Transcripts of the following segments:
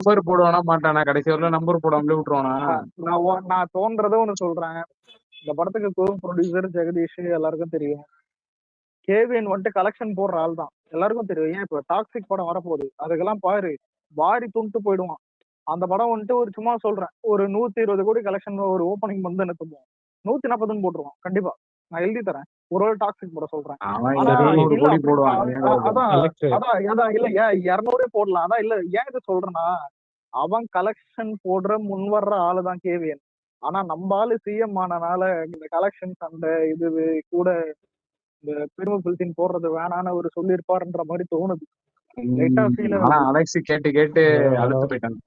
Number போடுவானா மாட்டானா? கடைசி வரல நம்பர் போடாமலே விட்டுருவானா? நான் தோன்றதை ஒண்ணு சொல்றேன். இந்த படத்துக்கு ப்ரொடியூசர் ஜெகதீஷ் எல்லாருக்கும் தெரியும். கேவிஎன் வந்துட்டு கலெக்ஷன் போடுற ஆள் தான், எல்லாருக்கும் தெரியும். ஏன் இப்ப டாக்ஸிக் படம் வரப்போகுது, அதுக்கெல்லாம் பாரு வாரி துண்டு போயிடுவான். அந்த படம் வந்துட்டு ஒரு சும்மா சொல்றேன், ஒரு 120 கோடி கலெக்ஷன் ஒரு ஓப்பனிங் வந்து என்ன சொல்லுவோம், 140 போட்டுருவான் கண்டிப்பா. நான் எழுதி தரேன். ஒரு டாக்ஸிக் படம் சொல்றேன். ஆனா இல்ல அதான் அதான் இல்ல 200 போடலாம். அதான் இல்ல ஏன் இதை சொல்றேன்னா, அவன் கலெக்ஷன் போடுற முன் வர்ற ஆளுதான் கேவிஎன். ஆனா நம்ம ஆளு சிஎம் ஆனனால இந்த கலெக்ஷன் அந்த இது கூட இந்த பெருமை பில்டிங் போடுறது வேணான்னு அவர் சொல்லியிருப்பாருன்ற மாதிரி தோணுது. அலெக்ஸ் கேட்டு கேட்டு அழுத்து போயிட்டாங்க.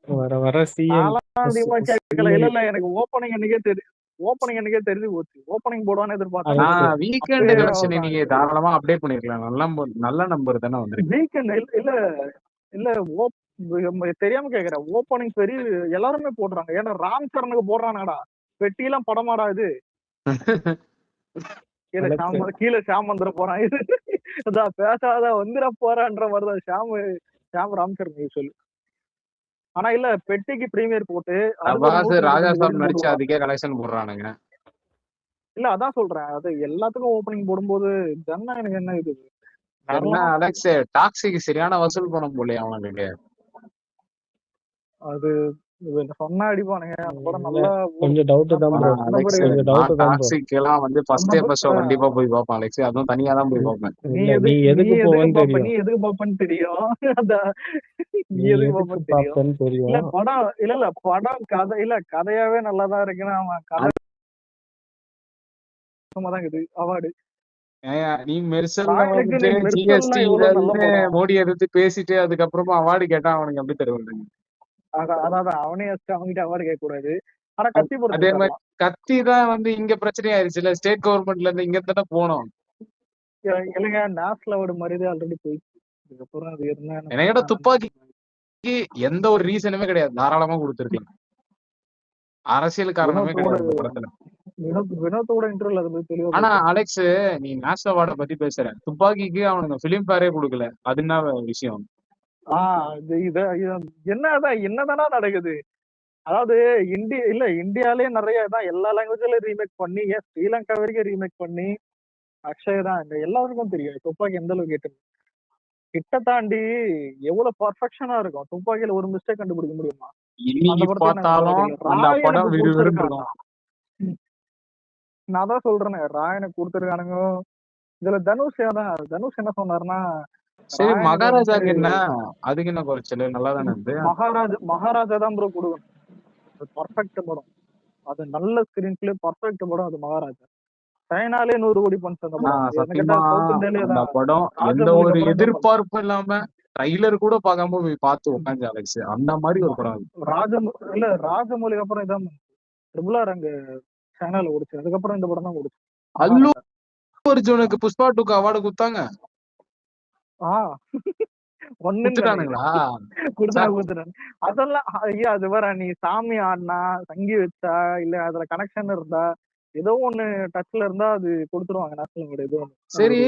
இல்ல எனக்கு ஓப்பனிங் அன்னைக்கே தெரியும். ஓப்பனிங் அன்னைக்கே தெரிஞ்சு போச்சு. ஓப்பனிங் போடுவான்னு எதிர்பார்த்தேன். வீக்கெண்ட் கலெக்ஷன் நீங்க தாராளமா அப்டேட் பண்ணிருக்கலாம். நல்ல நம்பர் தானே வந்திருக்கு. வீக்கெண்ட் இல்ல இல்ல தெரியாம கேக்குறேன். ஓப்பனிங் பெரிய எல்லாருமே போடுறாங்க. ஏன்னா ராம் சரணுக்கு போடுறானாடா, பெட்டியெல்லாம் படமாடா இது. கீழே ஷாம் வந்துட போறான். இது அதான் பேசாத வந்துட போறான்ற மாதிரிதான் ஷாம் ராம்சரண் சொல்லு. ஆனா இல்ல பெட்டிக்கு பிரீமியர் போட்டு ராஜா சார் நடிச்சு அதுக்கே கலெக்ஷன் போடுறானுங்க. இல்ல அதான் சொல்றேன், அது எல்லாத்துக்கும் ஓப்பனிங் போடும்போது ஜனநாயகம் என்ன இது அலெக்ஸ் டாக்ஸிக்கு சரியான வசூல் பணம் போல அவனுக்கு. அது சொன்னா அடிப்பானுங்க. அந்த படம் நல்லா கொஞ்சம் டவுட் தான் ப்ரோ. டாக்ஸிக் எல்லாம் வந்து ஃபர்ஸ்ட் எபிசோட் கண்டிப்பா போய் பாப்பேன் அலெக்ஸ். அதுவும் தனியா தான் போய் பாப்பேன். நீ எதுக்கு போவேன்னு தெரியும். நீ எதுக்கு பாப்பேன்னு தெரியும். நீ எதுக்கு பாப்பேன்னு தெரியும். இல்ல படம் இல்ல படம் கதை இல்ல கதையாவே நல்லாதான் இருக்குன்னு அவன் கதை தான் இது அவார்டு. நீ மோடி எதிர்த்து பேசிட்டு அதுக்கப்புறமா அவார்டு கேட்டா அவனுக்கு எப்படி தருவாங்க? அதான் அவனே அவங்கிட்ட அவார்டு கேட்க கூடாது. ஆனா அதே மாதிரி கத்தி தான் வந்து இங்க பிரச்சனை ஆயிருச்சுல, ஸ்டேட் கவர்மெண்ட்ல இருந்து இங்க தானே போனோம். இல்லைங்க நேஷனல் அவார்டு மாதிரி ஆல்ரெடி போயிடுச்சு. அதுக்கப்புறம் அது என்ன என்னோட துப்பாக்கிக்கு எந்த ஒரு ரீசனுமே கிடையாது, தாராளமா கொடுத்துருக்கலாம். அரசியல் காரணமே கிடையாது படத்துல. வினோத்தோட இன்டர்வியூல அது தெளிவா. ஆனா அலெக்ஸ் நீ நேஷனல் அவார்டை பத்தி பேசுற, துப்பாக்கிக்கு அவனுக்கு பிலிம் ஃபேரே கொடுக்கல. அது என்ன விஷயம்? என்னதானா நடக்குது? அதாவது இந்தியாலே நிறைய தான் எல்லா லாங்குவேஜ்லயும் ரீமேக் பண்ணி, ஏன் ஸ்ரீலங்கா வரைக்கும் ரீமேக் பண்ணி அக்ஷய் தான் எல்லாருக்கும் தெரியும் துப்பாக்கி எந்த அளவுக்கு கேட்டு கிட்ட தாண்டி எவ்வளவு பர்ஃபெக்ஷனா இருக்கும். துப்பாக்கியில ஒரு மிஸ்டேக் கண்டுபிடிக்க முடியுமா? நான் தான் சொல்றேன், ராயனை கொடுத்துருக்கானுங்க. இதுல தனுஷ் என்ன சொன்னாருன்னா, சரி மகாராஜாக்கு என்ன அதுக்கு என்ன குறைச்சல? நல்லா தானே இருந்து. மகாராஜா தான் ப்ரோ கொடுக்கணும். பர்ஃபெக்ட் படம், அது நல்ல ஸ்கிரீன் பிளே, பர்ஃபெக்ட் படம் அது மகாராஜா. சைனாலே 100 கோடி பண்ற படம் எந்த ஒரு எதிர்பார்ப்பும் இல்லாம ட்ரைலர் கூட பார்க்காம போய் பார்த்து உட்காந்து அலெக்ஸ், அந்த மாதிரி ஒரு படம். ராஜமௌலிக்கு அப்புறம் இதான் ட்ரிபிள் ஆர் அங்க சைனால ஓடிச்சு. அதுக்கப்புறம் இந்த படம் தான் ஓடிச்சு. அல்லு அர்ஜுனுக்கு புஷ்பா 2க்கு அவார்டு கொடுத்தாங்க. அதெல்லாம் ஐயா அது வேற. நீ சாமி ஆடினா, தங்கி வச்சா, இல்ல அதுல கனெக்ஷன் இருந்தா, ஏதோ ஒண்ணு டச்ல இருந்தா அது கொடுத்துருவாங்க நேஷனல் அவார்டு. ஏதோ சரி,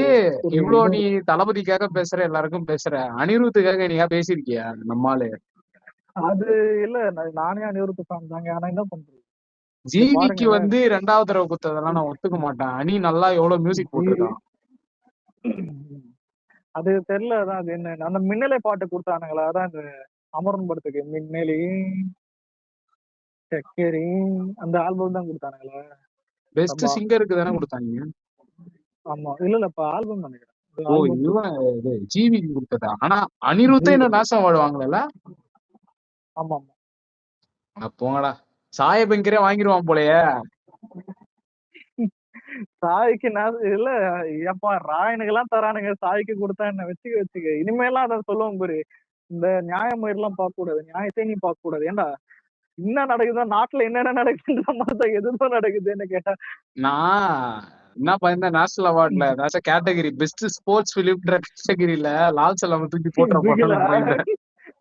இவ்வளவு நீ தளபதிக்காக பேசுற, எல்லாருக்கும் பேசுற, அனிருத்துக்காக நீயா பேசிருக்கியா நம்மால? அது இல்ல நானே அனிருத் ஃபேன் தாங்க. ஆனா என்ன பண்றது, ஜிவிக்கு வந்து 2வது தடவை கொடுத்ததெல்லாம் நான் ஒத்துக்க மாட்டேன். அனி நல்லா எவ்வளவு மியூசிக் போட்டிருக்கான். அது தெரியல. அதான் அது என்ன அந்த மின்னலை பாட்டு கொடுத்தானுங்களா, அதான் இந்த அமரன் படத்துக்கு மின்னலி சக்கரி அந்த ஆல்பம் தான் கொடுத்தானுங்களா? பெஸ்ட் சிங்கருக்கு தானே கொடுத்தாங்க. ஆமா இல்ல இப்ப ஆல்பம் நினைக்கிறேன். ஓ இவன் ஜிவிக்கு கொடுத்ததா? ஆனா அனிருத்தே என்ன நேஷனல் அவார்டு வாங்கல. ஆமா போங்கடா, சாய பெங்கரே வாங்கிடுவான் போலயே. சாய்க்கு இல்ல ஏப்பா ராயனுக்கு எல்லாம் தரானுங்க, சாய்க்கு கொடுத்தா என்ன வச்சுக்க. இனிமேலாம் அதான் சொல்லுவோம் பாரு, இந்த நியாயம் எல்லாம் பார்க்க கூடாது, நியாயத்தை நீ பார்க்க கூடாது. ஏன்டா என்ன நடக்குதோ நாட்டுல என்னென்ன நடக்குதுன்ற மாதிரி எதுவும் நடக்குதுன்னு கேட்டா, நான் என்ன பண்ண நேஷனல் அவார்ட்ல ஏதாச்சும் கேட்டகரி பெஸ்ட் ஸ்போர்ட்ஸ் பிலிம் கேட்டகரியில லால் சலாம் தூக்கி போட்ட.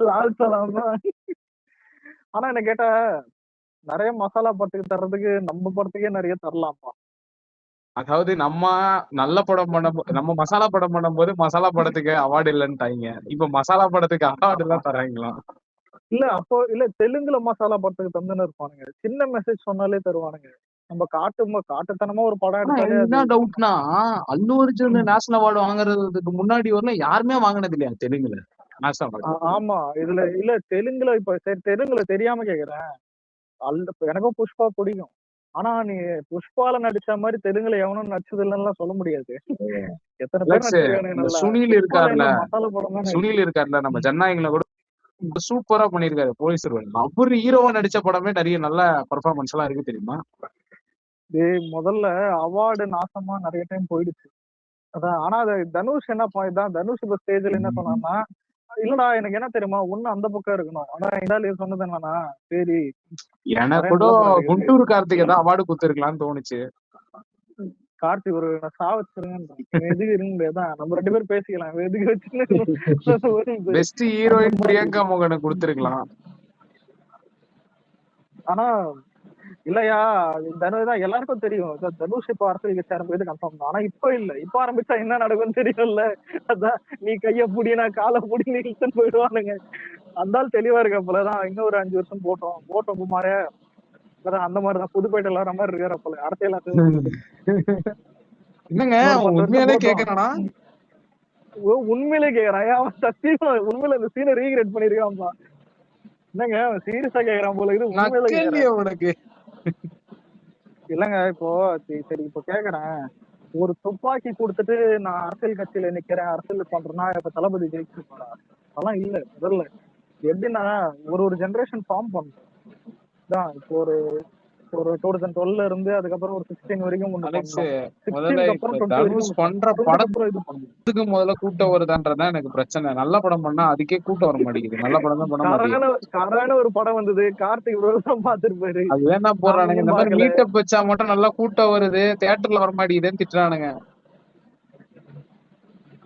லால் சலாம். ஆனா என்ன கேட்டா நிறைய மசாலா படத்துக்கு தர்றதுக்கு நம்ம படத்துக்கே நிறைய தரலாம்ப்பா. அதாவது நம்ம நல்ல படம் நம்ம மசாலா படம் பண்ணும்போது மசாலா படத்துக்கு அவார்டு இல்லைன்னுட்டாங்க. இப்ப மசாலா படத்துக்கு அவார்டு எல்லாம் தராங்களாம். இல்ல அப்போ இல்ல தெலுங்குல மசாலா படத்துக்கு தந்துன்னு இருப்பானுங்க. சின்ன மெசேஜ் சொன்னாலே தருவானுங்க. நம்ம காட்டுத்தனமா ஒரு படம் ஆனா எடுத்தாலே எனக்கு அது என்ன இது பண்ணும். டவுட்னா, அல்லு அர்ஜுன் நேஷனல் அவார்டு வாங்குறதுக்கு முன்னாடி வரலாம் யாருமே வாங்கினது இல்லையா தெலுங்குல நேஷனல் அவார்டு? ஆமா. இதுல இல்ல தெலுங்குல இப்ப சரி தெலுங்குல தெரியாம கேக்குறேன். எனக்கும் புஷ்பா பிடிக்கும். ஆனா நீ புஷ்பால நடிச்ச மாதிரி தெலுங்குல எவனும் நடிச்சது இல்லைன்னு சொல்ல முடியாது. எத்தனை பேர் அலெக்ஸ், நடிச்சிருக்கானுங்க இந்த நல்லா. சுனில் புஷ்பால இருக்கார்ல, என்ன மசாலா படம் தானே இது. சுனில் இருக்கார்ல நம்ம ஜனநாயகன்ல கூட சூப்பரா பண்ணிருக்காரு போலீஸ் ரோல். அவரு ஹீரோவா நடிச்ச படமே நிறைய நல்ல பெர்ஃபார்மன்ஸ் எல்லாம் இருக்கு தெரியுமா? முதல்ல அவார்டு நாசமா நிறைய டைம் போயிடுச்சு. அதான் ஆனா அது தனுஷ் என்ன தான் தனுஷ் இப்ப ஸ்டேஜ்ல என்ன சொன்னான்னா, இல்லடா எனக்கு என்ன தெரியுமா ஒண்ணு அந்த பக்கம் இருக்கணும். ஆனா இந்தாலு சொன்னது என்னன்னா, சரி எனக்கு நிறைய கூட நல்ல படம் இருக்கு. குண்டூர் கார்த்திக் தான் அவார்டு கொடுத்துருக்கலாம்னு தோணுச்சு. கார்த்தி ஒரு சாவச்சிருங்க எதுக்கு இருங்க நம்ம 2 பேரும் பேசிக்கலாம். எதுக்கு வச்சுன்னு பெஸ்ட் ஹீரோயின் பிரியங்கா மோகனை கொடுத்துருக்கலாம். ஆனா இல்லையா தனுஷ் எல்லாருக்கும் தெரியும். தனுஷ் இப்ப அரசியல் கட்சி ஆரம்பிக்கிறது கன்ஃபார்ம் தான். ஆனா இப்ப இல்ல. இப்ப ஆரம்பிச்சா என்ன நடக்கும்னு தெரியும்ல. அதான் நீ கைய புடி நான் காலை புடி நீட்டுன்னு போயிடுவானுங்க. அந்த ஆள் தெளிவா இருக்க போலதான். இன்னும் ஒரு 5 வருஷம் போட்டோம் குமாரே. அந்த மாதிரிதான் புதுப்பேட்டையில வர மாதிரி இருக்காரு போல அரசியல். என்னங்க உண்மையாலே கேக்குறானா? உண்மையிலே கேக்குறான். அவன் சத்தியமா உண்மையில இந்த சீனை ரீக்ரியேட் பண்ணிருக்கான்பா. என்னங்க சீரியஸா கேக்குறான் போல இது உண்மையில கேக்குறேன். உனக்கு இல்லங்க இப்போ சரி இப்போ கேக்குறேன். ஒரு துப்பாக்கி கொடுத்துட்டு நான் அரசியல் கட்சியில நிக்கிறேன் அரசியல் பண்றேன்னா இப்ப தளபதி ஜெயிச்சிருப்பாரா? அதெல்லாம் இல்ல. முதல்ல எப்படின்னா ஒரு ஜெனரேஷன் ஃபார்ம் பண்ணும். இப்போ ஒரு 2012 இருந்து அதுக்கப்புறம் ஒரு 16 வரைக்கும் ஒண்ணு பண்ணலாம். 16 அப்புறம் 20 தனுஷ் வரைக்கும் பண்ற அப்புறம் இது பண்ணணும். படத்துக்கு முதல்ல கூட்டம் வருதான்றதான் எனக்கு பிரச்சனை. நல்ல படம் பண்ணா அதுக்கே கூட்டம் வர மாட்டேங்குது. நல்ல படம் தான் பண்ண மாட்டேங்குது. கரான ஒரு படம் வந்தது. கார்த்திக் தான் பாத்துருப்பாரு. அது வேணா போடுறானுங்க. இந்த மாதிரி மீட்டப் வச்சா மட்டும் நல்லா கூட்டம் வருது, தியேட்டர்ல வர மாட்டேங்குதுன்னு திட்டுறானுங்க.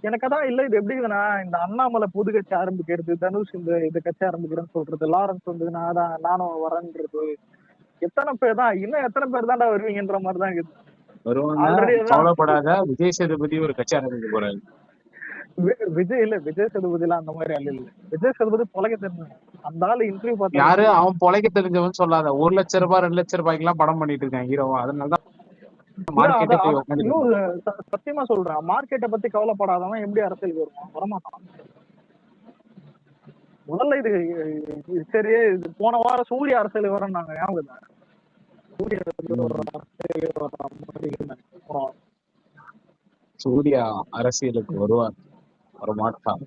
எனக்கு அதான் இல்ல இது எப்படி இருக்குன்னா இந்த அண்ணாமலை புது கட்சி ஆரம்பிக்கிறது, தனுஷ் இந்த கட்சி ஆரம்பிக்கிறேன்னு சொல்றது, லாரன்ஸ் வந்து நானும் வரேன்றது, எத்தனை பேர் தான் இன்னும் எத்தனை பேர் தான்டா வருவீங்கன்ற மாதிரிதான் இருக்குது. வருவாங்க, கவலைப்படாத. விஜய் சேதுபதி ஒரு கட்சி ஆரம்பிக்க போறாரு. விஜய் சேதுபதி எல்லாம் அந்த மாதிரி அல்ல. விஜய் சேதுபதி பொழைக்க தெரிஞ்சவன். அந்த ஆளு இன்டர்வியூ பார்த்தா யாரு அவன் பொழைக்க தெரிஞ்சவன் சொல்லாத. 1 லட்சம் ரூபாய் 2 லட்சம் ரூபாய்க்கு எல்லாம் படம் பண்ணிட்டு இருக்கான் ஹீரோவா. அதனாலதான் மார்க்கெட்டே போய் உட்காந்து சத்தியமா சொல்றேன். மார்க்கெட்டை பத்தி கவலைப்படாதவன் எப்படி அரசியலுக்கு வருவான்? வரமாட்டான். முதல்ல இது சரி போன வாரம் சூரிய அரசியலுக்கு வரேன்னாங்க. ஞாபகம் சூர்யா அரசியலுக்கு வருவார், வரமாட்டார்.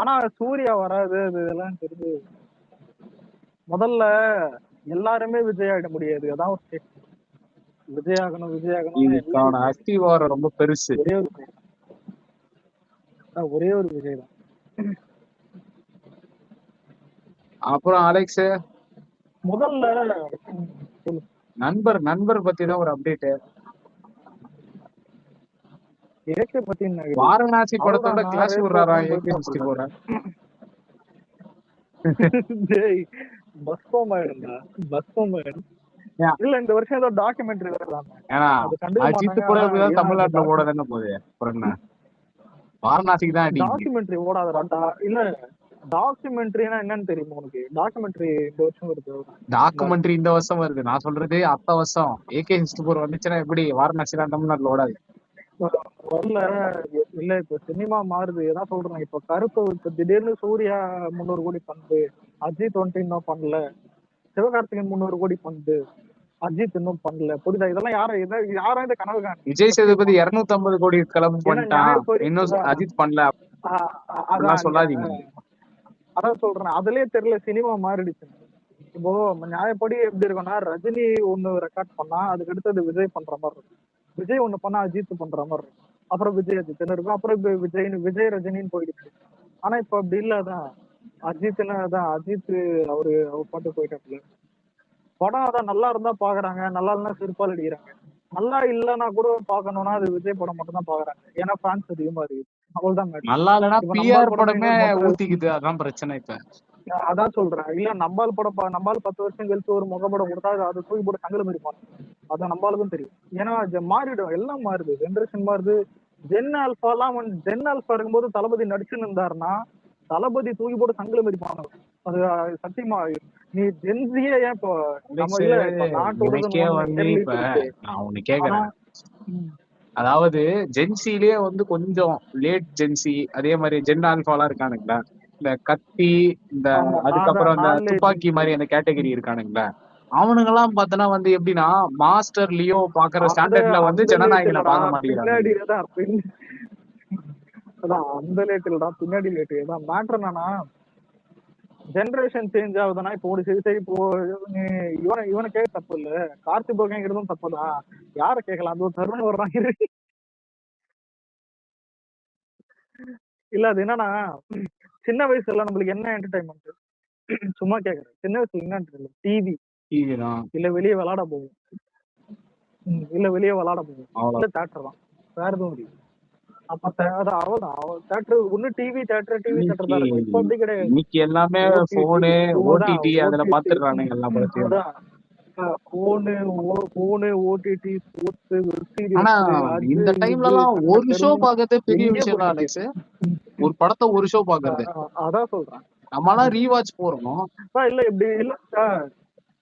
ஆனா சூர்யா வராது இதெல்லாம் தெரிஞ்சு. முதல்ல எல்லாருமே விஜய் ஆயிட முடியாது. அதான் விஜய் ஆகணும் அஸ்திவாரம் ரொம்ப பெருசு. ஒரே ஒரு விஜய் தான். அப்புறம் அலெக்ஸ் முதல்ல நண்பர் பத்தி தான் ஒரு அப்டேட். ஏகே பத்தி வாரணாசி படத்தோட கிளாஸ் விடுறாரா ஏகே 64? இல்ல இந்த வருஷம் ஏதோ டாக்குமெண்ட்ரி வருதாங்க. அஜித் கூட இப்படிதான் தமிழ்நாட்டுல ஓட தானே போகுது. அப்புறம் என்ன வாரணாசிக்கு தான் டாக்குமெண்ட்ரி ஓடாதடா. இல்ல டாக்குமெண்ட்ரினா என்னன்னு தெரியுமா உனக்கு? டாக்குமெண்ட்ரி இந்த வருஷம் வருது. டாக்குமெண்ட்ரி இந்த வருஷம் வருது. நான் சொல்றது அடுத்த வருஷம் ஏகே 64 வந்துச்சுன்னா எப்படி வாரணாசி தான் தமிழ்நாட்டுல ஓடாது? இல்ல இப்ப சினிமா மாறுது. எதான் சொல்றேன். இப்ப கருப்பு இப்ப திடீர்னு சூர்யா 300 கோடி பண்ணுது, அஜித் வந்துட்டு இன்னும் பண்ணல, சிவகார்த்திகேயன் 300 கோடி பண்ணுது, அஜித் இன்னும் பண்ணல. புரியுதா? இதெல்லாம் யாரும் இந்த கனவு காண. விஜய் சேதுபதி 250 கோடி கிளம்பு பண்ணிட்டான், இன்னும் அஜித் பண்ணல சொல்லாதீங்க. அதான் சொல்றேன். அதுலயே தெரியல சினிமா மாறிடுச்சு. இப்போ நியாயப்படி எப்படி இருக்கும்னா ரஜினி ஒண்ணு ரெக்கார்ட் பண்ணா அதுக்கு அடுத்தது விஜய் பண்ற மாதிரி இருக்கும். விஜய் ஒண்ணு பண்ணா அஜித் பண்ற மாதிரி இருக்கும். அப்புறம் விஜய் அஜித்னு இருக்கும். அப்புறம் விஜய் ரஜினின்னு போயிடுச்சு. ஆனா இப்ப அப்படி இல்லாதான் அஜித்னா அதான் அஜித் அவர் பாட்டு போயிட்டாப்ல. படம் அதான் நல்லா இருந்தா பாக்குறாங்க, நல்லா இல்லைன்னா சிரிப்பால் அடிக்கிறாங்க. நல்லா இல்லைன்னா கூட பாக்கணும்னா அது விஜய் படம் மட்டும் தான் பாக்குறாங்க. ஏன்னா ஃபேன்ஸ் அதிகமா இருக்கு. அவ்வளவுதான். நல்லா இல்லைன்னா பிஆர் படமே ஊத்திக்குது. அதான் பிரச்சனை. இப்ப அதான் சொல்றேன். இல்ல நம்பால் 10 வருஷம் கழிச்சு ஒரு முகப்படம் கொடுத்தா அதை தூக்கி போட்டு சங்கலம் இருப்பான். அதான் நம்பாலுக்கும் தெரியும். ஏன்னா மாறிடும், எல்லாம் மாறுது, ஜென்ரேஷன் மாறுது. ஜென் ஆல்பா இருக்கும்போது தளபதி நடிச்சுன்னு இருந்தாருன்னா தளபதி தூக்கி போட்டு சங்கில மிதிப்பாங்க. அது சத்தியமா நீ ஜென்சியே ஏன் இப்போ நம்ம அலெக்ஸ், இல்ல இப்ப நாட்டோட எனக்கே வந்து இயர்லி இப்ப இருக்கு. நான் ஒண்ணு ஆனா கேக்குறேன். அதாவது ஜென்சிலேயே வந்து கொஞ்சம் லேட் ஜென்சி, அதே மாதிரி ஜென் ஆல்பாலாம் இருக்கானுங்களா, இந்த கத்தி, இந்த ஆமா அதுக்கப்புறம் இந்த நான் துப்பாக்கி மாதிரி அந்த கேட்டகரி இருக்கானுங்களா, அவனுங்கெல்லாம் பார்த்தனா வந்து எப்படின்னா மாஸ்டர் லியோ பாக்குற அந்த ஸ்டாண்டர்ட்ல வந்து அந்த லேட் ஜனநாயகனை இல்லடா, பார்க்க மாட்டேங்கிறாங்க. பின்னாடி தான் அதான் அந்த லேட் இல்லடா, பின்னாடி லேட் தான். மேட்ரு என்னன்னா ஜெனரேஷன் சேஞ்ச் ஆகுதுன்னா இப்போ ஒரு சரி இப்போ நீ இவனை கேட்க தப்பு இல்ல, கார்த்தி போகிறதும் தப்புதான். யார கேட்கலாம், அந்த ஒரு தருணம் வர்றாங்க. இல்ல அது என்னன்னா சின்ன வயசுல நம்மளுக்கு என்ன என்டர்டைன்மெண்ட், சும்மா கேக்குறேன், சின்ன வயசுல என்ன என்டர்டைன்மெண்ட், டிவி இல்ல வெளியே விளையாட போகும், இல்ல வெளியே விளையாட போகும், இல்ல தேட்டர் தான், வேற எதுவும் இல்லை. அப்ப அவ்வளவுதான் தேட்டர், ஒண்ணு டிவி தேட்டர் தான் இருக்கும். இப்ப அப்படி கிடையாது. இன்னைக்கு எல்லாமே போனு, ஓடிடி அதுல பாத்துறானுங்க எல்லா படத்தையும். போனு, ஓடிடி, ஸ்போர்ட்ஸ், ஆனா இந்த டைம்ல எல்லாம் ஒரு ஷோ பாக்குறதே பெரிய விஷயம் தான் அலெக்ஸ். ஒரு படத்தை ஒரு ஷோ பாக்குறது, அதான் சொல்றேன். நம்மளாம் ரீவாட்ச் போறோம். இல்ல இப்படி இல்ல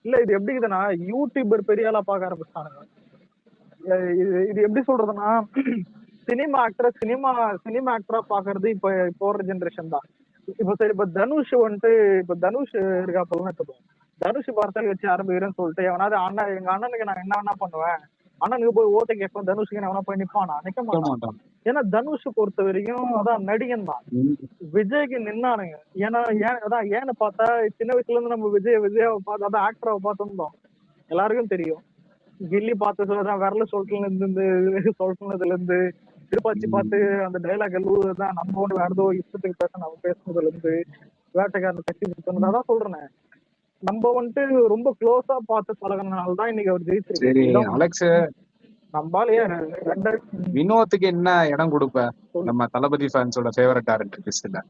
இல்ல இது எப்படி இருக்குதுன்னா யூடியூபர் பெரிய ஆளா பாக்க ஆரம்பிச்சானுங்க. இது எப்படி சொல்றதுன்னா சினிமா ஆக்டரா பாக்குறது இப்ப போற ஜெனரேஷன் தான். இப்ப சரி, இப்ப தனுஷ் வந்துட்டு, இப்ப தனுஷ் இருக்காப்பெல்லாம் எடுத்துப்போம். தனுஷ் பார்த்தாலும் வச்சு ஆரம்பிக்கிறேன்னு சொல்லிட்டு எவனாவது அண்ணன், எங்க அண்ணனுக்கு நான் என்ன பண்ணுவேன், அண்ணனுக்கு போய் ஓட்ட கேட்பேன், தனுஷுக்கு எவனா போய் நிப்பானா, நிக்க மாட்டான். ஏன்னா தனுஷ் பொறுத்த வரைக்கும் அதான் நடிகன் தான். விஜய்க்கு நின்னானுங்க. ஏன்னா அதான் ஏன்னு பார்த்தா சின்ன வயசுல இருந்து நம்ம விஜயாவை பார்த்து, அதான் ஆக்டராவை பார்த்துருந்தோம், எல்லாருக்கும் தெரியும். கில்லி பார்த்ததுலதான் விரல சொல்றதுல இருந்து திருப்பாச்சி பார்த்து அந்த டைலாக் எழுதுதான் நம்ம ஒண்ணு வேற ஏதோ இஷ்டத்துக்கு பேச நம்ம பேசுனதுல இருந்து வேட்டைக்காரன் கட்சி கொடுத்தோம். அதான் சொல்றேன், நம்ம வந்துட்டு ரொம்ப க்ளோஸா பார்த்து பழகினால்தான் இன்னைக்கு அவர் ஜெயிச்சிருக்கு. அலெக்ஸ், நம்மளால வினோத்துக்கு என்ன இடம் கொடுப்ப நம்ம தளபதி ஃபேன்ஸோட ஃபேவரட் டைரக்டர் லிஸ்ட்ல?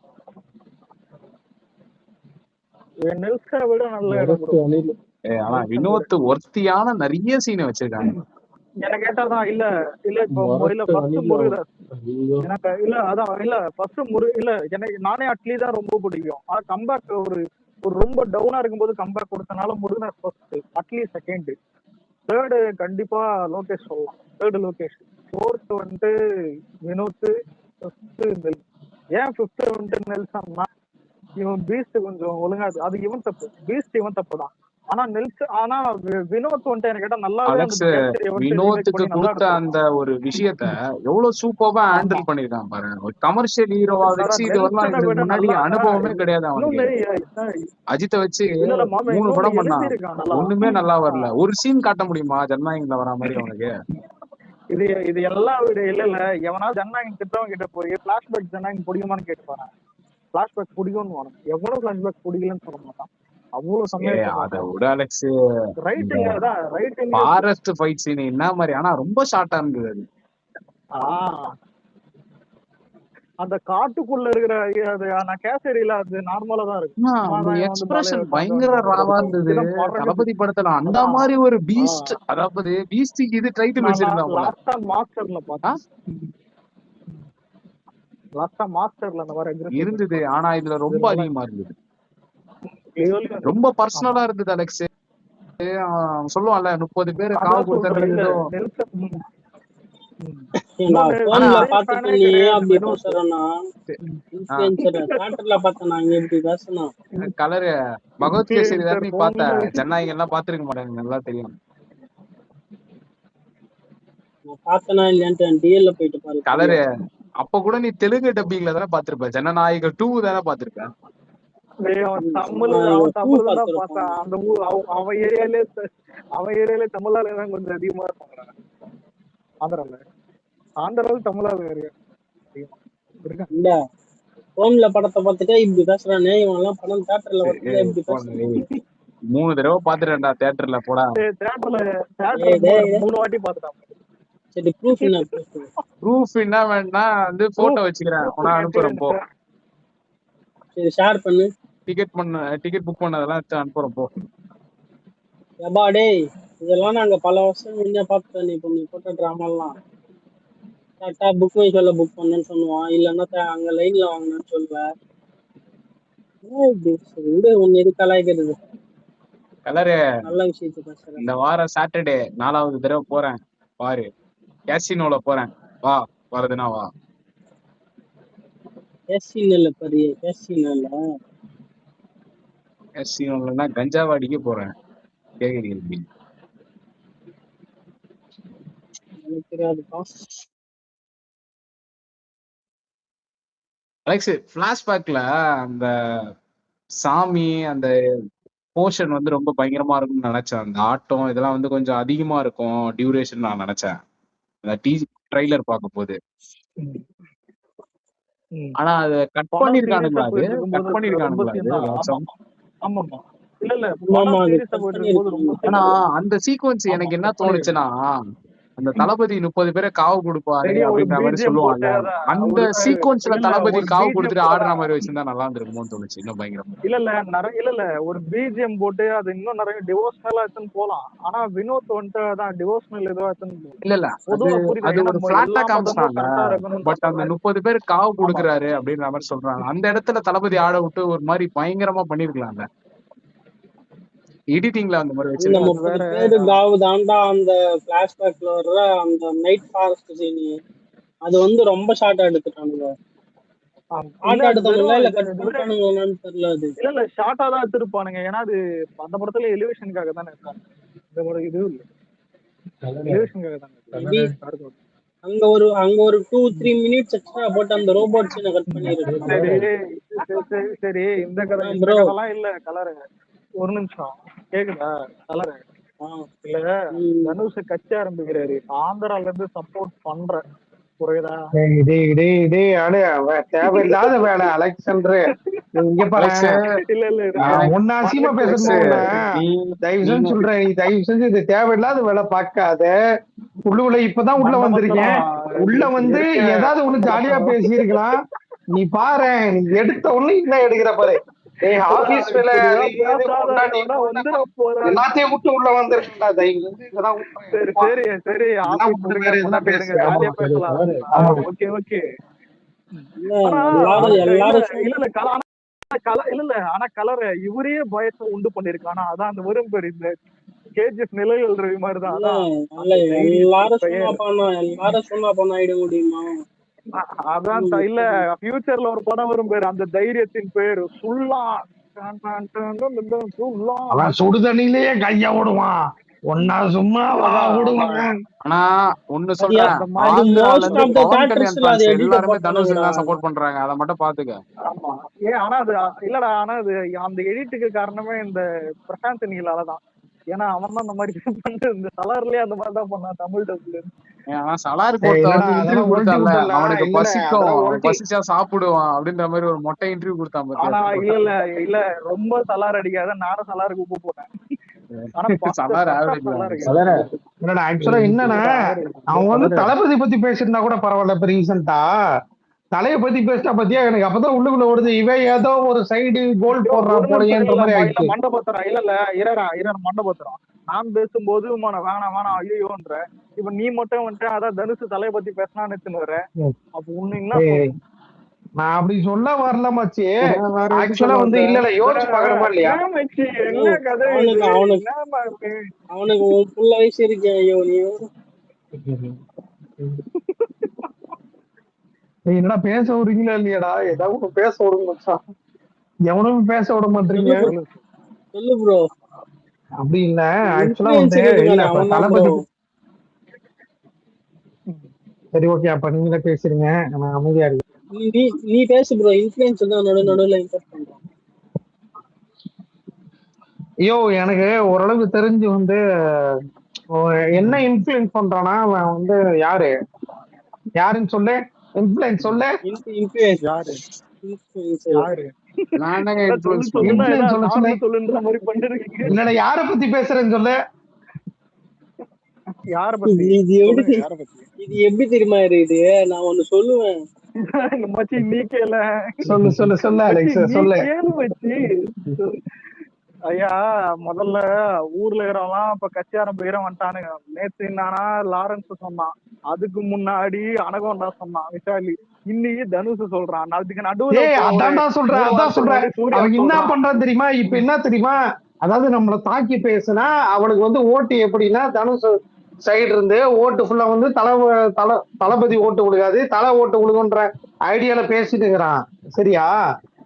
நெல்சனை விட நல்ல இடம் கொடுப்போம். ஆனா வினோத் ஒர்த்தியான நிறைய சீனை வச்சிருக்காங்க. எனக்கு கேட்டாதான் இல்ல இப்போ ஃபர்ஸ்ட் முருகதாஸ் எனக்கு இல்ல, அதான் இல்ல ஃபர்ஸ்ட் இல்ல எனக்கு நானே அட்லி தான் ரொம்ப பிடிக்கும். ஆனா கம்பேக் ஒரு ரொம்ப டவுனா இருக்கும்போது கம்பேக் கொடுத்தனால Murugadoss first, Atlee second, third கண்டிப்பா லோகேஷ் சொல்லலாம். தேர்டு லோகேஷ், ஃபோர்த் வந்துட்டு வினோத், ஃபிஃப்த் நெல்சன். ஏன் ஃபிஃப்த் வந்துட்டு நெல்சன்னா இவன் பீஸ்ட் கொஞ்சம் ஒழுங்கா, அது இவன் தப்பு, பீஸ்ட் இவன் தப்பு தான். ஆனா வினோத் வந்துட்டு எனக்கு கேட்டா நல்லா வினோத்துக்கு கொடுத்த அந்த ஒரு விஷயத்த எவ்வளவு சூப்பரா ஹேண்டில் பண்ணிருக்கான் பாரு. ஒரு கமர்ஷியல் ஹீரோவா வச்சு இது வரலாம் இதுக்கு முன்னாடி அனுபவமே கிடையாது அவனுக்கு. அஜித்தை வச்சு 3 படம் பண்ணான், ஒண்ணுமே நல்லா வரல. ஒரு சீன் காட்ட முடியுமா ஜனநாயகத்துல வரா மாதிரி அவனுக்கு? இது எல்லாம் விட இல்ல எவனாவது ஜனநாயகம் திட்டவங்க கிட்ட போய் பிளாஷ்பேக் ஜனநாயகம் பிடிக்குமான்னு கேட்டு போறேன். பிளாஷ்பேக் பிடிக்கும்னு வரும், எவ்வளவு பிளாஷ்பேக் பிடிக்கலன்னு சொல்ல மாட்டான். அவ்வளவு சமயம் அத விட Alex, writing forest fight scene என்ன மாதிரி, ஆனா ரொம்ப ஷார்ட்டா இருந்தது. அந்த காட்டுக்குள்ள இருக்கிற நான் கேசரியில அது நார்மலா தான் இருக்கு. எக்ஸ்பிரஷன் பயங்கர ராவா இருந்தது தளபதி படத்துல. அந்த மாதிரி ஒரு பீஸ்ட், அதாவது பீஸ்டுக்கு இது டைட்டில் வச்சிருந்தாங்க. லாஸ்டா மாஸ்டர்ல பார்த்தேன், லாஸ்டா மாஸ்டர்ல அந்த மாதிரி இருந்தது. ஆனா இதுல ரொம்ப அதிகமா இருந்தது, ரொம்ப பர்சனலா இருந்தது அலெக்ஸ். சொல்லுவான்ல 30 பேரு காவு கொடுத்தது. கலரு பகவத் கேசரி தான் நீ பார்த்த, ஜனநாயகம் எல்லாம் பாத்துருக்க மாட்டாங்க, நல்லா தெரியும். கலரு அப்ப கூட நீ தெலுங்கு டப்பிங்ல தானே பாத்திருப்ப, ஜனநாயகம் 2 தானே பாத்திருப்ப. அவன் ஏரியாலே தமிழால கொஞ்சம் அதிகமா இருப்பாங்க. ஆந்திராவில் தமிழால இல்ல போன்ல படத்தை பார்த்துட்டே இப்படி பேசுறானே, இவன் எல்லாம் படம் தியேட்டர்ல பார்த்துட்டே இப்படி பேசுறானே. 3 தடவை பாத்துட்டேன்டா தியேட்டர்ல. போடா, தியேட்டர்ல 3 வாட்டி பாத்துட்டான். சரி, ப்ரூஃப் என்ன? ப்ரூஃப் என்ன வேணா வந்து போட்டோ வச்சுக்கிறேன், உன அனுப்புறேன் போ. சரி, ஷேர் பண்ணு. டிக்கெட் புக் பண்ணதெல்லாம் அனுப்புறேன் போ. எப்பா டேய், இதெல்லாம் நாங்க பல வருஷம் முன்னே பார்த்துட்டோம். நீ போட்ட டிராமாலாம் கரெக்டா புக் மை ஷோல புக் பண்ணுன்னு சொல்லுவான், இல்லைன்னா அங்க லைன்ல வாங்கணும்னு சொல்லுவேன். விடு ஒன்னு எது கலாய்க்கிறது, கலரு நல்ல விஷயத்த பேசுறேன். இந்த வாரம் சாட்டர்டே 4வது தடவை போறேன் பாரு, கேசினோல போறேன், வா வரதுனா வா. கேசினோல பாரு, கேசினோல கேசினோலன்னா கஞ்சாவாடிக்கு போறேன், கேக்குறீங்க? எனக்கு தெரியாதுப்பா. அலெக்ஸ் பிளாஷ்பேக்ல அந்த சாமி அந்த போர்ஷன் வந்து ரொம்ப பயங்கரமா இருக்கும்னு நினைச்சேன். அந்த ஆட்டம் இதெல்லாம் வந்து கொஞ்சம் அதிகமா இருக்கும் டியூரேஷன் நான் நினைச்சேன் அந்த ட்ரைலர் பார்க்கும் போது. ஆனா அது கட் படம் பண்ணிருக்கானுங்களா? சீரியஸா அது போயிட்டு கட் இருக்கும்போது ரொம்ப பண்ணிருக்கானுங்களா? அது சீன் தான். வாட்ஸ்அப் ஆமாமா. இல்ல இல்ல ஆமா படம் அது சீரியஸா கட் போயிட்டு இருக்கும்போது ரொம்ப பண்ணிருக்காங்க. ஆனா சீன். அந்த சீக்வன்ஸ் ஆமா எனக்கு என்ன கட் பண்ணிருக்காங்க. தோணுச்சுன்னா, அந்த தளபதி 30 பேரை காவு கொடுப்பாரு பெரிய ஒரு அப்படின்ற மாதிரி பிஜிஎம் போட்டு சொல்லுவாங்கல்ல, அதான் அந்த ஒரு சீக்வன்ஸ்ல இல்ல தளபதி ஒரு காவு பிஜிஎம் கொடுத்துட்டு ஆடுற அதான் மாதிரி வச்சிருந்தா நல்லா இருந்திருக்குமோன்னு தோணுச்சு இன்னும் பயங்கரமா. இல்ல நிறைய இல்ல ஒரு பிஜிஎம் போட்டு அது இன்னும் நிறைய டிவோஷனலா எடுத்துன்னு போலாம். ஆனா வினோத் வந்துட்டு அதான் டிவோஷனல் இதுவா எடுத்துன்னு இல்ல அது பொதுவா புரியுது. அது ஏன்னா ஒரு பிளாட்டா எல்லா மதமும் காமிச்சிட்டாங்க. கரெக்டா இருக்கணும்னு பட் அந்த சொல்றாரு. 30 பேர் காவு ஆமா கொடுக்குறாரு அப்படின்ற மாதிரி சொல்றாங்க. அந்த இடத்துல தளபதி ஆட விட்டு ஒரு மாதிரி பயங்கரமா பண்ணிருக்கலாம்ல, எடிட்டிங்ல அந்த மாதிரி அந்த அது வச்சிருக்காங்க. 30 வேற. பேரு காவு தாண்டா அந்த பிளாஷ்பேக்ல வர்ற அந்த நைட் ஃபாரஸ்ட் சீன், அது வந்து ரொம்ப ஷார்ட்டா எடுத்துட்டானுங்க. இல்ல ஷார்ட்டா அது எடுத்தானுங்களா வெறும் இல்ல இது கட் பண்ணிட்டானுங்க என்னன்னு தெரியல. அது இல்ல ஷார்ட்டா தான் எடுத்திருப்பானுங்க. ஏன்னா அது அந்த படத்துல எலிவேஷனுக்காக தானே இருக்காங்க. இந்த ஒரு இது இல்ல எலிவேஷனுக்காக தானே மேபி அங்க ஒரு 2-3 மினிட்ஸ் எக்ஸ்ட்ரா போட்டு அந்த ரோபோட் சீனை கட் பண்ணிருக்கலாம். சரி சரி இந்த ப்ரோ கதைலாம் இல்ல கலரு. ஒரு நிமிஷம் கேக்குதா கலரு? இல்ல தனுஷ் கட்சி ஆரம்பிக்கிறாரு, ஆந்திரால இருந்து சப்போர்ட் பண்ற புரியுதா? தேவையில்லாத வேலை அலெக்சாண்டர். இங்க பாரு, இல்ல இல்ல ஒன்னு அசியமா பேசணும். தயவு செஞ்சு சொல்றேன், நீ தயவு செஞ்சு இது தேவையில்லாத வேலை பார்க்காத. உள்ளுக்குள்ள இப்பதான் உள்ள வந்திருக்கேன். உள்ள வந்து ஏதாவது ஒண்ணு ஜாலியா பேசியிருக்கலாம். நீ பாரு, நீ எடுத்த ஒண்ணு இன்னும் எடுக்கிற பாரு. ஆபீஸ் வேலை எல்லாத்தையும் விட்டு உள்ள வந்திருக்கா. தயவு செஞ்சு இதெல்லாம் சரி சரி வேற எதுனா பேசு. ஜாலியா பேசலாம். Okay okay. ஆனா கலர் இவரே பயத்தை உண்டு பண்ணிருக்கு. ஆனா அதான் அந்த வரும் பேர் இந்த கேஜிஎஃப் நிலைகள் ரவி மாதிரிதான். எல்லாரும் சொன்னா பண்ண ஆயிட முடியுமா? அதான் இல்ல ஃபியூச்சர்ல ஒரு படம் வரும் பேரு அந்த தைரியத்தின் பேரு சுள்ளா. அவன் சுடுதண்ணிலேயே கைய விடுவான், ஒன்னா சும்மா விடுவான். ஆனா ஒண்ணு சொல்றேன், ஆந்திரால இருந்து பவன் கல்யாண் fans எல்லாருமே தனுஷுக்கு தான் சப்போர்ட் பண்றாங்க, அதை மட்டும் பாத்துக்க. ஆமா ஆனா அது இல்லடா, ஆனா அது அந்த எடிட்டுக்கு காரணமே இந்த பிரசாந்த் நீலாலதான். ஏன்னா அவன் தான் அந்த மாதிரி பண்ணு, இந்த சலார்லயே அந்த மாதிரி தான் பண்ணான் தமிழ் டப்ல. ஆனா சலாருக்கு ஒருத்தன் வந்து இன்டர்வியூ கொடுத்தால, அவனுக்கு பசிக்கும், அவன் பசிச்சா சாப்பிடுவான் அப்படின்ற மாதிரி ஒரு மொட்டை இன்டர்வியூ கொடுத்தான். ஆனா இல்ல ரொம்ப சலார் அடிக்காத, நானும் சலாருக்கு உப்பு போட்டேன். என்னன்னா அவன் வந்து தளபதி பத்தி பேசிருந்தா கூட பரவாயில்ல. இப்ப ரீசெண்டா தலைய பத்தி பேசிட்டா பத்தியா, எனக்கு அப்பதான் உள்ளுக்குள்ள ஓடுது, இவன் ஏதோ ஒரு சைடு கோல் போடுறான் போலன்ற மாதிரி ஆயிடுச்சு. மண்டபத்திரம் இல்ல இரா மண்டபத்திரம் நான் பேசும்போது வேணாம் ஐயோன்ற. இப்ப நீ மட்டும் வந்துட்டு அதான் தனுஷ் தலைய பத்தி பேசினான்னு வச்சுன்னு அப்ப ஒண்ணு என்ன நான் அப்படி சொல்ல வரல மச்சி. ஆக்சுவலா வந்து இல்ல யோசிச்சு பாக்கணுமா இல்லையா? என்ன கதை அவனுக்கு ஃபுல் வயசு இருக்கு. ஐயோ என்னடா பேச விடுறீங்களா இல்லையாடா? ஏதாவது பேச விடுங்க மச்சான், எவனும் பேச விட மாட்டீங்க. சொல்லு ப்ரோ. அப்படி இல்ல, ஆக்சுவலா வந்து இல்ல தளபதி. சரி ஓகே, அப்ப நீங்களே பேசுறீங்க, நான் அமைதியா இருக்கேன். நீ பேசு ப்ரோ. இன்ஃப்ளூயன்ஸ் தான் நடுவுல இன்சர்ட் பண்றான். ஐயோ எனக்கு ஓரளவுக்கு தெரிஞ்சு வந்து என்ன இன்ஃப்ளூயன்ஸ் பண்றானா அவன் வந்து யாருன்னு சொல்லு, இன்ஃப்ளூயன்ஸ் சொல்லு. இல்ல யார பத்தி பேசுறேன்னு சொல்லு. இது எப்படி தெரியுமா இருக்குது? நான் ஒண்ணு சொல்லுவேன். சொல்லு அலெக்ஸ் சொல்லு. ஐயா முதல்ல ஊர்ல இருக்கிறவங்களாம் இப்ப கட்சி ஆரம்பிக்கிறோம் வந்துட்டானுங்க. நேத்து என்னானா லாரன்ஸ் சொன்னான், அதுக்கு முன்னாடி அனகோண்டா சொன்னான், விஷாலி இன்னைக்கு தனுஷ் சொல்றான், நாளைக்கு நடுவுல ஏய் ஒரு அதான்டா சொல்றேன், 3 அதான் வாரத்துக்கு சொல்றேன். முன்னாடி சூர்யா அவன் என்ன சொல்றான். பண்றான் தெரியுமா? இப்ப என்ன தெரியுமா? அதாவது நம்மள தாக்கி பேசுனா அவனுக்கு வந்து ஓட்டு எப்படின்னா, தனுஷ் சைடு இருந்து ஓட்டு ஃபுல்லா வந்து தளபதி ஓட்டு விழுகாது, தலை ஓட்டு விழுகுன்ற ஐடியால பேசிட்டு இருக்கிறான். சரியா?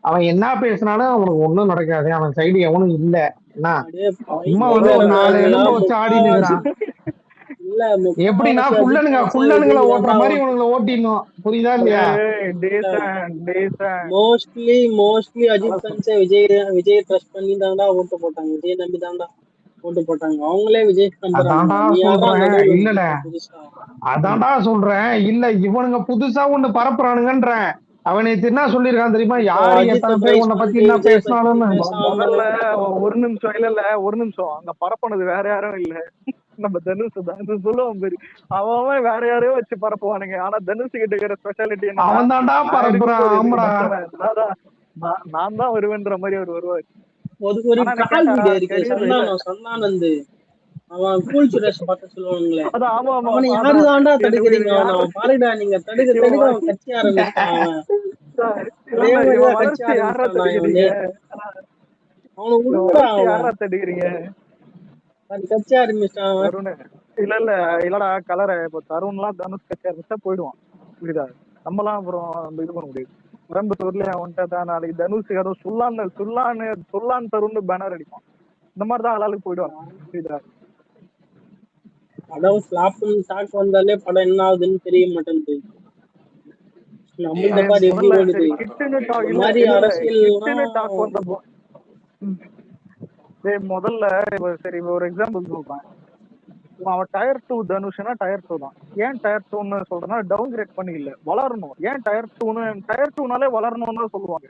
அவன் என்ன பேசினாலும் அவனுக்கு ஒண்ணும் நடக்காது. அவன் சைடு எவனும் இல்ல. என்ன அப்படியே சும்மா வந்து ஒரு 4 பைத்தியக்காரங்களா எலும்ப வச்சு ஆடின்னு முக்காவாசி இருக்கிறான். இல்ல எப்படின்னா முக்காவாசி அஜித் ஃபேன்ஸே குள்ளனுங்களை விஜய்க்கு ஓட்டுற தான்டா மாதிரி இவனுங்களை ஓட்டிடணும். புரியுதா இல்லையா? மோஸ்ட்லி அஜித் ஃபேன்ஸே விஜய் ட்ரஸ்ட் பண்ணி தான்டா ஓட்டு போட்டாங்க, விஜய் நம்பி தான்டா ஓட்டு போட்டாங்க. அவங்களே விஜய் அதான்டா நம்புறானுங்க, நீ யாரா சொல்றேன். நடுவுல இல்லல வந்துட்ட புதுசா? அதான்டா சொல்றேன். இல்ல இவனுங்க புதுசா ஒண்ணு பரப்புறானுங்கன்றேன். அவனை என்ன சொல்லியிருக்கான் தெரியுமா? இப்போ யாரு அஜித்தை எத்தனை பேர் பிரைஸ் உன்னை பத்தி பண்ணிட்டு என்ன விஜய் பத்தி பேசினாலும் பேசாம முதல்ல ஒரு நிமிஷம் ஒரு நிமிஷம் அங்க பரப்புனது வேற யாரும் இல்ல, நம்ம தனுஷ் தான். சொல்லுவான் பேரு, அவன் வேற யாரையோ வச்சு பரப்புவானுங்க. ஆனா தனுஷ் கிட்ட இருக்கிற ஸ்பெஷாலிட்டி என்னன்னா, அவன் தான்டா நான் பரப்புறான். இருக்கும்போது எதுக்கு ஆமாடா. பரப்புவேன், நான் தான் வருவேன்ற மாதிரி அவர் வருவார். ஒரு ஆனா எனக்கு ட்ரால் கேட்டா வீடியோ இருக்கு, கெரியர்ல இல்ல. சந்தானந்த் அவன் கூல் சுரேஷ் பார்த்து சொல்லுவாங்களே, அதான் ஆமா அவனை ஆமா யாரு தாண்டா தடுக்கிறீங்க, எனக்கு அவன் பாருடா நீங்க தடுக்க இவன் அவன் கட்சி ஆரம்பிச்சிட்டான். அவன் அதே இவன் மாதிரிதான் கட்சி வளர்ச்சி யாரா ஆரம்பிச்சிட்டான்டா தடுக்கிறீங்க, இவனே. அவனை இவன் விட்டா வளர்ச்சி அவன் யாரா தடுக்கிறீங்க கட்சி ஆரம்பிச்சிட்டான் அவன். தருண். இல்லடா கலரை இப்போ தருண்லாம் தனுஷ் கட்சி ஆரம்பிச்சா போயிடுவான், புரியுதா? நம்மலாம் அப்புறம் இது பண்ண முடியாது. கோயம்புத்தூர்ல அவன்கிட்ட தான் நாளைக்கு தனுஷ் ஏதோ சொல்லான்னு தருண் பேனர் அடிப்பான். இந்த மாதிரி தான் ஆளாளுக்கு போயிடுவாங்க, புரியுதா? படம் ஃபிளாப்னு டாக் வந்தாலே படம் என்ன ஆகுதுன்னு தெரிய மாட்டேங்குது. நம்மள்த பாரு எப்படி முதல்ல ஓடுது. சரி கிட்டுன்னு டாக் இந்த மாதிரி இல்ல அரசியல்லாம் கிட்டுன்னு டாக் வந்தப்போ முதல்ல சரி ஒரு எக்ஸாம்பிள் சொல்றேன். அவன் டயர் 2 தனுஷ்னா டயர் 2 தான். ஏன் டயர் 2ன்னு சொல்றேன்னா டவுன் கிரேட் பண்ணி இல்ல, வளரணும். ஏன் டயர் 2னாலே வளரணும்னு தான் சொல்லுவாங்க.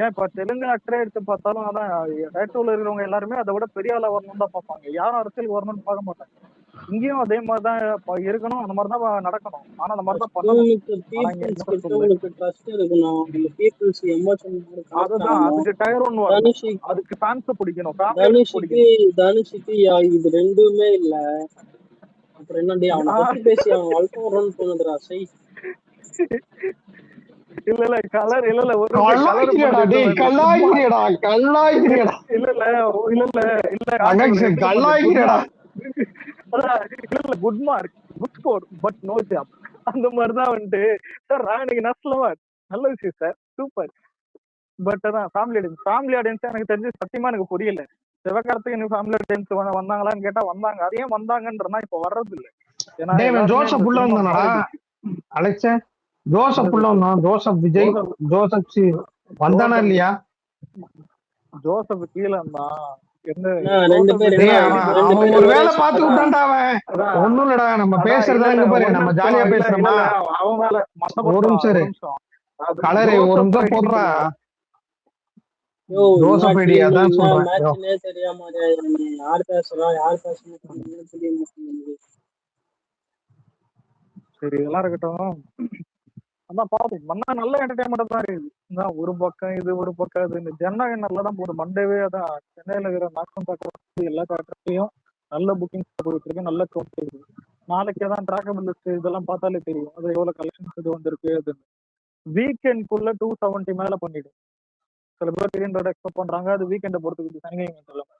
ஏன் இப்ப தெலுங்கு ஆக்டரே எடுத்து பார்த்தாலும் அதான் டயர் 2ல இருக்கிறவங்க எல்லாருமே அதை விட பெரிய ஆளா வரணும்னு தான் பார்ப்பாங்க, யாரும் அரசியல் வரணும்னு பார்க்க மாட்டாங்க. இங்கேயும் அதே மாதிரிதான் இருக்கணும், அந்த மாதிரிதான் நடக்கணும். ஆனா அந்த மாதிரிதான் பண்ணணும். உங்களுக்கு ட்ரஸ்ட் இருக்கணும், அந்த பீப்புள்ஸ் எமோஷன் அதுதான் அதுக்கு டயர் 1 வரணும், அதுக்கு ஃபேன்ஸ் பிடிக்கணும், தனுஷுக்கு இது ரெண்டுமே இல்ல. அப்புறம் என்னடி அவனை பத்தி பேசி அவன் வளர்த்து வரணும்னு தோணுதுடா. சை இல்ல கலர் இல்ல ஒரு கல்லாய்க்கிறடா டேய், கல்லாய்க்கிறடா கல்லாய்க்கிறடா. இல்ல good mark good score but no job, அந்த மாதிரிதான் வந்துட்டு சார் எனக்கு நஷ்டமா நல்ல விஷயம் சார் சூப்பர். பட் அதான் ஃபேமிலி ஆடியன்ஸ் எனக்கு தெரிஞ்சு சத்தியமா எனக்கு புரியல. சிவகார்த்திகேயன் ஃபேமிலி ஆடியன்ஸ் வந்தாங்களான்னு கேட்டா வந்தாங்க. அது ஏன் வந்தாங்கன்றனா இப்ப வர்றது இல்ல. ஏன்னா ஜோசப் உள்ள வந்தானடா அலெக்ஸ், ஜோசப் உள்ள வந்தான். ஜோசப் விஜய் ஜோசப் வந்தானா இல்லையா? ஜோசப் கீழே இருந்தான். ஒரு வேலை பார்த்து விட்டான்டா அவன். ஒண்ணும் இல்லடா, நம்ம பேசுறதா பாரு, நம்ம ஜாலியா பேசுறோமா? ஒரு நிமிஷம் கலரு ஒரு நிமிஷம் போடுறா. ஜோசப் ஐடி அதான் சொல்றேன். சரி எல்லாம் இருக்கட்டும். அதான் பாப்போம். மண்ணா நல்ல என்டர்டைன்மெண்ட் தான் இருக்குது. ஒரு பக்கம் இது ஒரு பக்கம் இது. இந்த ஜனநாயகம் நல்லா தான் போகுது. மண்டேவே அதான் சென்னையில இருக்கிற மேக்ஸிமம் தேட்டர் எல்லா தேட்டர்லயும் நல்ல புக்கிங் போயிட்டு இருக்கு, நல்ல கவுண்ட் இருக்குது. நாளைக்கு தான் ட்ராக்கபிள் லிஸ்ட் இதெல்லாம் பார்த்தாலே தெரியும் அது எவ்வளவு கலெக்ஷன்ஸ் இது வந்திருக்கு. அது வீக்கெண்ட்குள்ள 270 மேல பண்ணிடும். சில பேர் 300 எக்ஸ்பெக்ட் பண்றாங்க, அது வீக்கெண்டை பொறுத்துக்குது. சனிக்கிழமை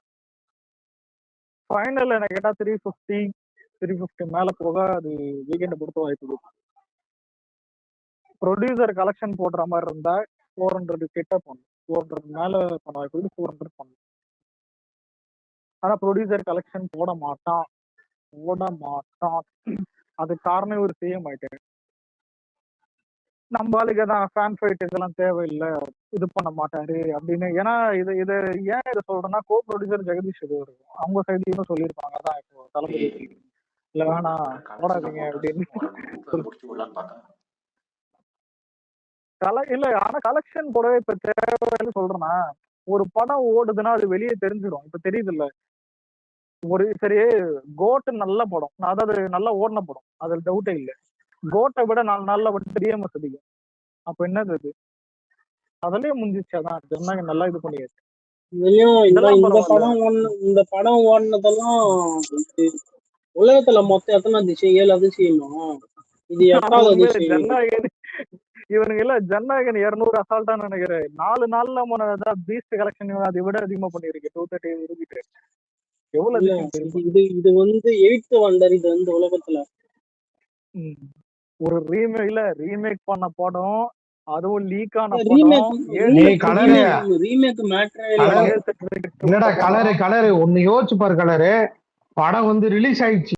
ஃபைனல் என்ன கேட்டா 350 மேல போக அது வீக்கெண்டை பொறுத்த வாய்ப்பு இருக்கு. ப்ரொடியூசர் கலெக்ஷன் போடுற மாதிரி இருந்தா 400 கிட்ட பண்ணும், 400 மேல பண்ண வாய்ப்பு இருக்கு, 400 பண்ணும். ஆனா ப்ரொடியூசர் கலெக்ஷன் போட மாட்டான். அது காரணம் ஒரு சிஎம் ஆயிட்டாரு. நம்ம ஆளுக்கு தான் ஃபேன் ஃபைட் இதெல்லாம் தேவையில்லை, இது பண்ண மாட்டாரு அப்படின்னு. ஏன்னா இது ஏன் இதை சொல்றேன்னா, கோ ப்ரொடியூசர் ஜெகதீஷ் இது இருக்கும், அவங்க சைட்லயும் சொல்லியிருப்பாங்க. அதான் இப்போ தளபதி இல்ல வேணாம் போடாதீங்க அப்படின்னு இல்ல. ஆனா கலெக்ஷன் போடவே இப்ப தேவைன்னு சொல்றேன்னா, ஒரு படம் ஓடுதுன்னா அது வெளியே தெரிஞ்சிடும். இப்ப தெரியுது இல்ல, ஒரு சரி கோட் நல்ல படம், அதாவது நல்லா ஓடின படம், அதுல டவுட்டே இல்லை. கோட்டை விட 4 நாள்ல வந்து டிஎம்எஸ் அதிகம். அப்ப என்னது அது? அதுலயே முடிஞ்சிச்சு. அதான் ஜனநாயகம் நல்லா இது பண்ணியாச்சு. இந்த படம் ஓடினதெல்லாம் உலகத்துல மொத்தம் எத்தனை அதிசயம்? 7 அதிசயமா? இது 8வது அதிசயம். இவனுங்க இல்ல ஜனநாயகன் 200 அசால்ட்டா நினைக்கிறேன். 4 நாள்ல பீஸ்ட் கலெக்ஷன் அதை விட அதிகமா பண்ணிருக்கு. 230 ரூபிட்டு எவ்வளவு இல்ல அதிகம் தெரியுமா? இது வந்து 8th வண்டர். இது வந்து உலகத்துல ஒரு ரீமேக் பண்ண படம், அதுவும் லீக் ஆன ரீமேக் மேட்டரே இல்லடா. கலரு ஒன்னு யோசிச்சு பாரு. கலரு படம் வந்து ரிலீஸ் ஆயிடுச்சு.